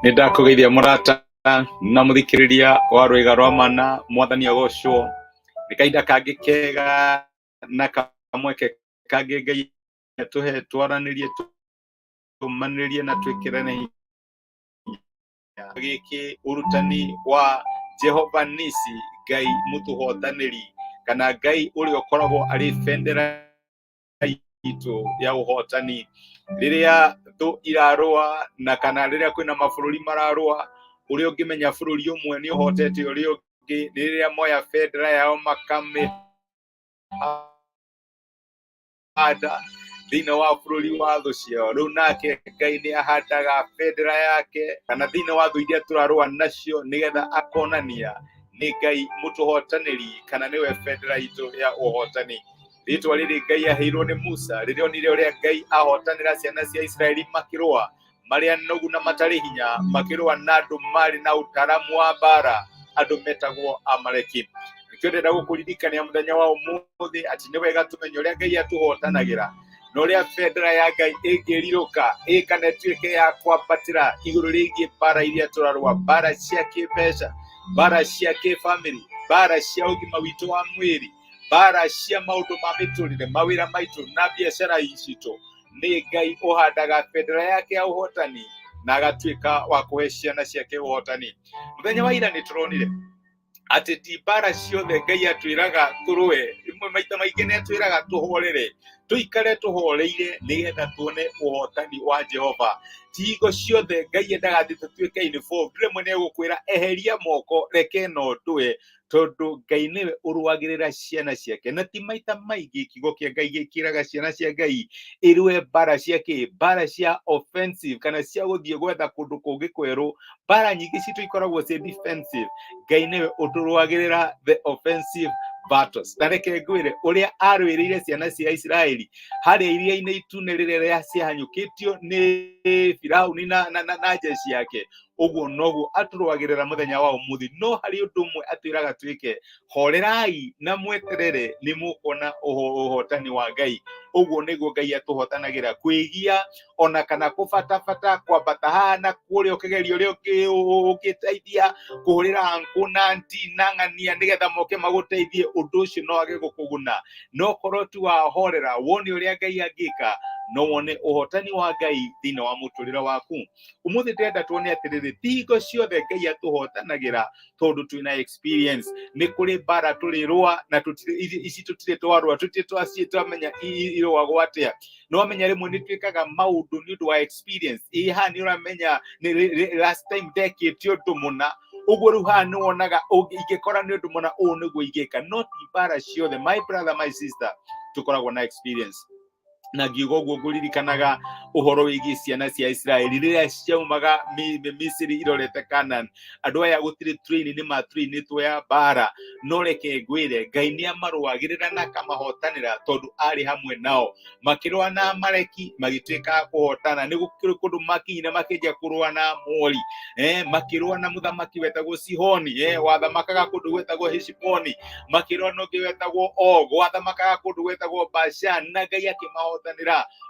Nĩndakũgeithia mũrata na mũthikĩrĩria wa rwĩga rwa mana, mwathani agocwo. Nĩ kahinda kangĩ kega na kamweke kangĩ Ngai atũhe twaranĩrie, tũmanĩrĩrie na twĩkĩrane gĩkĩ ũrutani wa Jehovah Nissi, Ngai Mũtũhotanĩri, kana Ngai ũrĩa ũkoragwo arĩ bendera itũ ya ũhotani rĩrĩa thũ irarũa, na kana rĩrĩa kwĩna mabũrũri mararũa. Ũrĩa ũngĩmenya bũrũri ũmwe nĩ ũhotete ũrĩa ũngĩ rĩrĩa moya bendera yao makamĩhanda thĩinĩ wa bũrũri wa thũ ciao. Rĩu nake Ngai nĩ ahandaga bendera yake kana thĩinĩ wa thũ iria tũrarũa nacio, nĩgetha akonania nĩ Ngai Mũtũhotanĩri, kana nĩwe bendera itũ ya ũhotani. Rĩtwa rĩrĩ Ngai aheirwo nĩ Musa rĩrĩa onire ũrĩa Ngai ahotanĩra ciana cia Isiraeli makĩrũa marĩ anogu na matarĩ hinya, makĩrũa na andũ marĩ na ũtaramu wa mbaara, andũ metagwo Amaleki. Nĩkĩo ndĩrenda gũkũririkania mũthenya wa ũmũthĩ atĩ nĩ wega tũmenye ũrĩa Ngai atũhotanagĩra, na ũrĩa bendera ya Ngai ĩngĩrirũka kana ĩtuĩke ya kwambatĩra igũrũ rĩgiĩ mbaara iria tũrarũa, mbaara cia kĩmbeca, mbaara cia kĩbamĩrĩ, mbaara cia ũgima witũ wa mwĩrĩ, mbaara cia maũndũ ma mĩtũrĩre, mawĩra maitũ na biacara citũ. Nĩ Ngai ũhandaga bendera yake ya ũhotani na agatuĩka wa kũhe ciana ciake ũhotani. Mũthenya wa ira nĩ tũronire atĩ ti mbaara ciothe Ngai atwĩraga tũrũe. Rĩmwe maita maingĩ nĩ atwĩraga tũhorere, tũikare tũhoreire nĩgetha tuone ũhotani wa Jehova. Ti hingo ciothe Ngai endaga atĩ tũtuĩke involved. Rĩmwe nĩ egũkwĩra eheria moko, reke no ndũe, tondũ Ngai nĩwe ũrũagĩrĩra ciana ciake. Na ti maita maingĩ kiugo kĩa Ngai gĩkĩraga ciana cia Ngai ĩrũe mbaara cia mbaara cia offensive, kana cia gũthiĩ gwetha kũndũ kũngĩ kwerũ. Mbaara nyingĩ citũ ikoragwo cia defensive. Ngai nĩwe ũtũrũagĩrĩra the offensive battles. Na reke ngwĩre ũrĩa arũĩrĩire ciana cia Isiraeli harĩa iria-inĩ itune rĩrĩa ciahanyũkĩtio nĩ Firaũni na jeshi yake, ũguo noguo atũrũagĩrĩra mũthenya wa ũmũthĩ. No harĩ ũndũ ũmwe atwĩraga twĩke: horerai na mweterere, nĩ mũkuona ũhotani wa Ngai. Ũguo nĩguo Ngai atũhotanagĩra. Kwĩgia ona kana kũbatabata, kwambata haha na kũrĩa ũkĩgeria ũrĩa ũngĩteithia kũhũrĩra ankũ na anti na ng'ania nĩgetha moke magũteithie, ũndũ ũcio no wage gũkũguna. No korwo tu wahorera, wone ũrĩa Ngai angĩka, no wone ũhotani wa Ngai thĩinĩ wa mũtũrĩre waku. Ũmũthĩ ndĩrenda tuone atĩrĩrĩ, ti hingo ciothe Ngai atũhotanagĩra tondũ twĩna experience. Nĩ kũrĩ mbaara tũrĩrũa na ici tũtirĩ twarũa, tũtirĩ twamenya irũagwo atĩa. No wamenya rĩmwe nĩ twĩkaga maũndũ nĩ ũndũ wa experience. Haha nĩ ũramenya last time ndekĩte ũndũ mũna, ũguo rĩu haha nĩ wonaga ingĩkora nĩ ũndũ mũna ũũ nĩguo ingĩka. No ti mbaara ciothe, my brother, my sister, tũkoragwo na experience. Na ngiuga ũguo ngũririkanaga ũhoro wĩgiĩ ciana cia Isiraeli rĩrĩa ciaumaga Misiri irorete Canaan. Andũ aya gũtirĩ training nĩ matrainĩtwo ya mbaara, no reke ngwĩre Ngai nĩ amarũagĩrĩra na akamahotanĩra tondũ arĩ hamwe nao. Makĩrũa na Amaleki magĩtuĩka kũhotana. Nĩ gũkĩrĩ kũndũ makinyire makĩnja kũrũa na Amori, makĩrũa na mũthamaki wetagwo Sihoni, wathamakaga kũndũ gwetagwo Heshiboni. Makĩrũa na ũngĩ wetagwo Og, wathamakaga kũndũ gwetagwo Bashan, na Ngai akĩmahotanĩra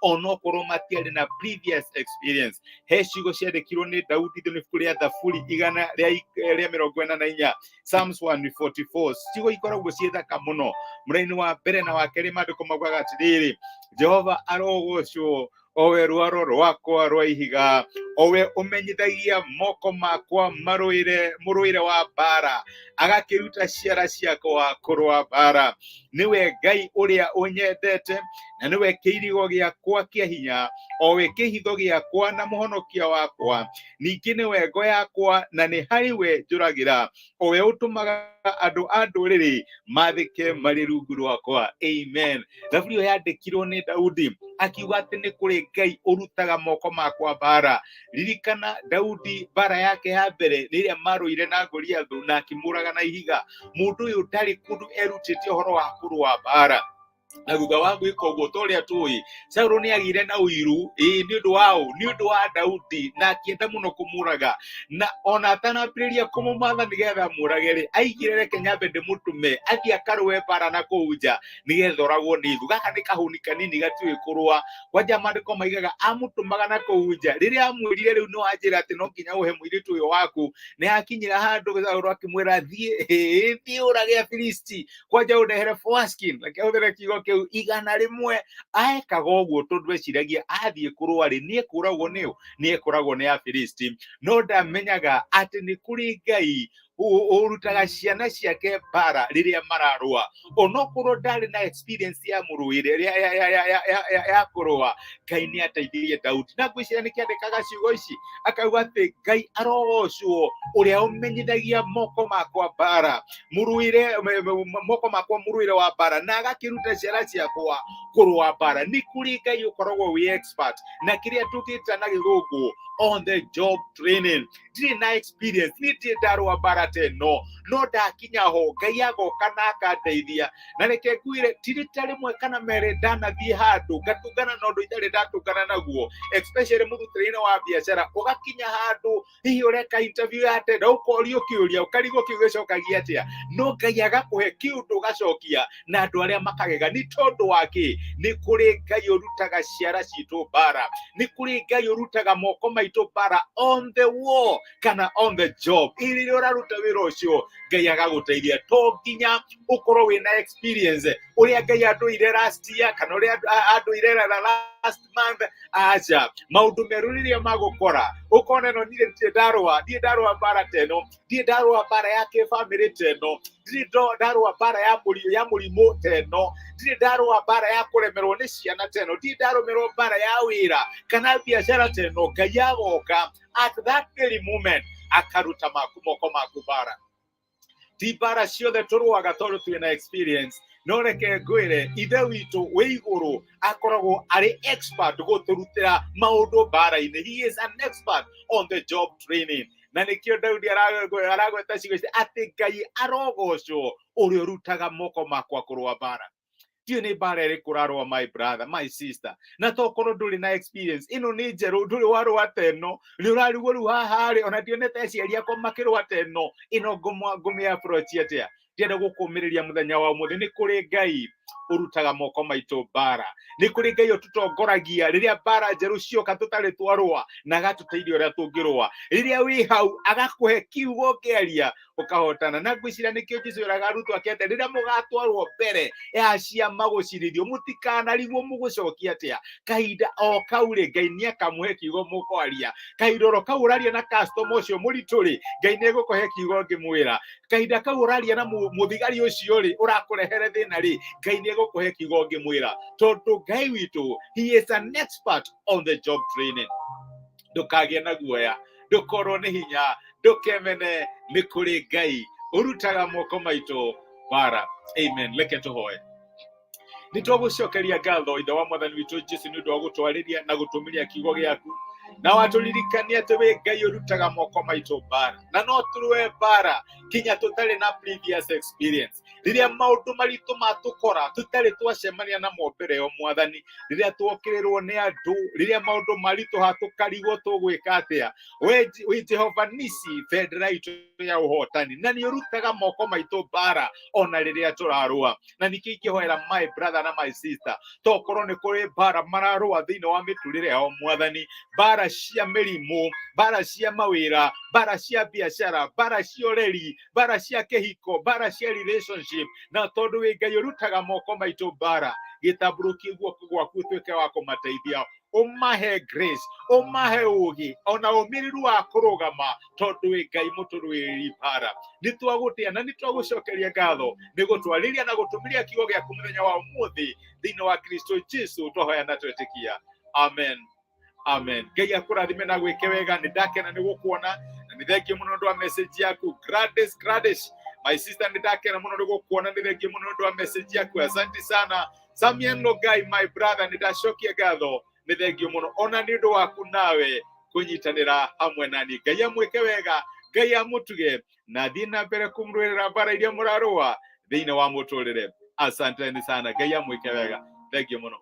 onokorwo matiarĩ na previous experience. He ciugo ciandĩkirwo nĩ Daudi thĩinĩ wa rĩa Thaburi 144, Psalms 144. Ciugo ikoragwo ciĩ thaka mũno. Mũraini wa mbere na wa kerĩ maandĩko maugaga atĩrĩrĩ: Jehova arogocwo, owe rwaro rwakwa rwa ihiga, owe ũmenyithagia moko makwa mũrũĩre wa mbaara, agakĩruta ciara ciakwa kũrũa mbaara. Nĩwe Ngai ũrĩa ũnyendete, na nĩwe kĩirigo gĩakwa kĩa hinya, owe kĩhitho gĩakwa na mũhonokia wakwa. Ningĩ nĩwe ngo yakwa, na nĩ harĩ we njũragĩra, owe ũtũmaga andũ a ndũrĩrĩ mathĩke marĩ rungu rwakwa. Amen. Thaburi ĩyo yandĩkirwo nĩ Daudi akiuga atĩ nĩ kũrĩ Ngai ũrutaga moko makwa mbaara. Ririkana Daudi mbaara yake ya mbere rĩrĩa marũire na Goliath na akĩmũraga na ihiga. Mũndũ ũyũ ndarĩ kũndũ erutĩte ũhoro wa kũrũa mbaara. na thutha wa gwĩka ũguo ta ũrĩa tũĩ, Saũlũ nĩ agĩire na ũiru nĩ ũndũ wa Daudi, na akĩenda mũno kũmũraga, na ona atanambĩrĩria kũmũmatha nĩgetha mũrage-rĩ, aigire reke nyambe ndĩmũtũme athiĩ akarũe mbaara na kũu nja nĩgetha oragwo nĩ thũ. Gaka nĩ kahũni kanini gatiũĩ kũrũa, kwanja maandĩko maigaga amũtũmaga na kũu nja. Rĩrĩa amwĩrire rĩu nĩ wanjĩra atĩ no nginya ũhe mũirĩtu ũyũ waku, nĩ akinyĩra handũ Saũlũ akĩmwĩra thiĩ ũrage Afilisti, kwanja ũndehere foreskin, reke hũthĩre kiugo kĩu, 100. Aekaga ũguo tondũ eciragia athiĩ kũrũa-rĩ nĩ ekũragwo nĩ ekũragwo nĩ Afilisti. No ndamenyaga atĩ nĩ kũrĩ Ngai ũrutaga ciana ciake mbaara rĩrĩa mararũa. Onokorwo ndarĩ na experience ya mũrũĩre ya kũrũa, Ngai nĩ ateithirie Daudi. Na ngwĩciria nĩkĩandĩkaga ciugo ici akauga atĩ Ngai arogocwo ũrĩa ũmenyithagia moko makwa mbaara, moko makwa mũrũĩre wa mbaara, na agakĩruta ciana ciakwa kũrũa mbaara. Nĩ kũrĩ Ngai ũkoragwo wĩ expert na kĩrĩa tũngĩta na gĩthũngũ on the job training. Ndirĩ na experience, niĩ ndirĩ ndarũa mbaara ta ĩno, no ndakinya ho Ngai agoka na akandeithia. Na reke ngwĩre ti rita rĩmwe kana merĩ ndanathiĩ handũ ngatũngana na ũndũ itarĩ ndatũngana naguo, especially mũrutĩre-inĩ wa biacara. Ũgakinya handũ hihi ũreka interview ya tenda, ũkorio kĩũria ũkarigwo kĩũgĩcokagia atĩa, no Ngai agakũhe kĩũndũ ũgacokia na andũ arĩa makagega. Nĩ tondũ wake nĩ kũrĩ Ngai ũrutaga ciara citũ mbaara, nĩ kũrĩ Ngai ũrutaga moko maitũ mbaara on the wall kana on the job. Rĩrĩa ũraruta wĩra ũcio Ngai agagũteithia, to nginya ũkorwo wĩna experience ũrĩa Ngai andũire last year kana ũrĩa andũire last month. Aca, maũndũ merũ rĩrĩa magũkora ũkona no ndirĩ ndarũa mbaara ta ĩno, ndirĩ ndarũa mbaara ya kĩbamĩrĩ ta ĩno, ndirĩ ndarũa mbaara ya mũrimũ ta ĩno, ndirĩ ndarũa mbaara ya kũremerwo nĩ ciana ta ĩno, ndirĩ ndarũmerwo mbaara ya wĩra kana biacara ta ĩno. Ngai agoka at that very moment akaruta moko maku mbaara. Ti mbaara ciothe tũrũaga tondũ twĩna experience, no reke ngwĩre ithe witũ wĩ igũrũ akoragwo arĩ expert gũtũrutĩra maũndũ mbaara-inĩ. He is an expert on the job training. Na nĩkĩo Daudi aragweta ciugo ici atĩ Ngai arogocwo ũrĩa ũrutaga moko makwa kũrũa mbaara. Tiyo nĩ mbaara ĩrĩkũ ũrarũa my brother, my sister, na tokorwo ndũrĩ na experience ĩno nĩ njerũ, ndũrĩ warũa ta ĩno, nĩ ũrarigwo rĩu haha-rĩ ona ndionete aciari akwa makĩrũa ta ĩno, ĩno ngũmĩ approach atĩa. Ndĩrenda gũkũũmĩrĩria mũthenya wa ũmũthĩ, nĩ kũrĩ Ngai ũrutaga moko maitũ mbaara, nĩ kũrĩ Ngai ũtũtongoragia rĩrĩa mbaara njerũ cioka tũtarĩ twarũa na agatũteithia ũrĩa tũngĩrũa. Rĩrĩa wĩ hau agakũhe kiugo ũkĩaria ũkahotana. Na ngwĩciria nĩkĩo Jesũ eraga arutwo ake atĩ rĩrĩa mũgatwarwo mbere ya ciama gũcirithio mũtikanarigwo mũgũcokia atĩa. Kahinda o kau-rĩ Ngai nĩ akamũhe kiugo mũkwaria. Kahinda oro kau ũraria na customer ũcio mũritũ-rĩ, Ngai nĩ egũkũhe kiugo ngĩmwĩra. Kahinda kau ũraria na mũthigari ũcio-rĩ ũrakũrehere thĩna-rĩ, Ngai nĩ egũkũhe kiugo ngĩmwĩra, tondũ Ngai witũ he is an expert on the job training. Ndũkagĩe na guoya, ndũkorwo nĩ hinya, ndũkemene, nĩ kũrĩ Ngai ũrutaga moko maitũ mbaara. Amen. Reke tũhoe. Nĩ twagũcokeria ngatho ithe wa mwathani witũ Jesũ nĩ ũndũ wa gũtwarĩria na gũtũmĩria kiugo gĩaku, na watũririkania atĩ wĩ Ngai ũrutaga moko maitũ mbaara, na no tũrũe mbaara kinya tũtarĩ na previous experience. Rĩrĩa maũndũ maritũ matũkora tũtarĩ twacemania namo mbere ya mwathani, rĩrĩa twokĩrĩrwo nĩ andũ, rĩrĩa maũndũ maritũha tũkarigwo tũgwĩka atĩa, we Jehovah Nissi bendera itũ ya ũhotani, na nĩ ũrutaga moko maitũ mbaara ona rĩrĩa tũrarũa. Na nĩkĩo ingĩhoera my brother na my sister, tokorwo nĩ kũrĩ mbaara mararũa thĩinĩ wa mĩtũrĩre yao mwathani, mbaara cia mĩrimũ, mbaara cia mawĩra, mbaara cia biacara, mbaara cia ũreri, mbaara cia kĩhiko, mbaara cia relationship, na tondũ wĩ Ngai ũrutaga moko maitũ mbaara, gĩtambũrũkie guoko gwaku ũtuĩke wa kũmateithia, ũmahe grace, ũmahe ũũgĩ ona ũmĩrĩru wa kũrũgama, tondũ wĩ Ngai mũtũrũĩrĩri mbaara. Nĩ twagũtĩa na nĩ twagũcokeria ngatho nĩ gũtwarĩria na gũtũmĩria kiugo gĩaku mũthenya wa ũmũthĩ thĩinĩ wa Kristo Jesũ twahoya na twetĩkia. Amen. Amen. Ngai akũrathime na gwĩke wega. Nĩ ndakena nĩ gũkuona na nĩ thengiũ mũno nĩ ũndũ wa message yaku. Gladys, my sister, nĩ ndakena mũno nĩ gũkuona, nĩ thengiũ mũno nĩ ũndũ wa message yaku. Asante sana. Samuel Ngai, my brother, nĩ ndacokia ngatho, nĩ thengiũ mũno ona nĩ ũndũ waku nawe kũnyitanĩra hamwe nani. Ngai amwĩke wega, Ngai amũtuge na thiĩ na mbere kũmũrũĩrĩra mbaara iria mũrarũa thĩinĩ wa mũtũrĩre. Asanteni sana. Ngai amwĩke wega. Thengiũ mũno.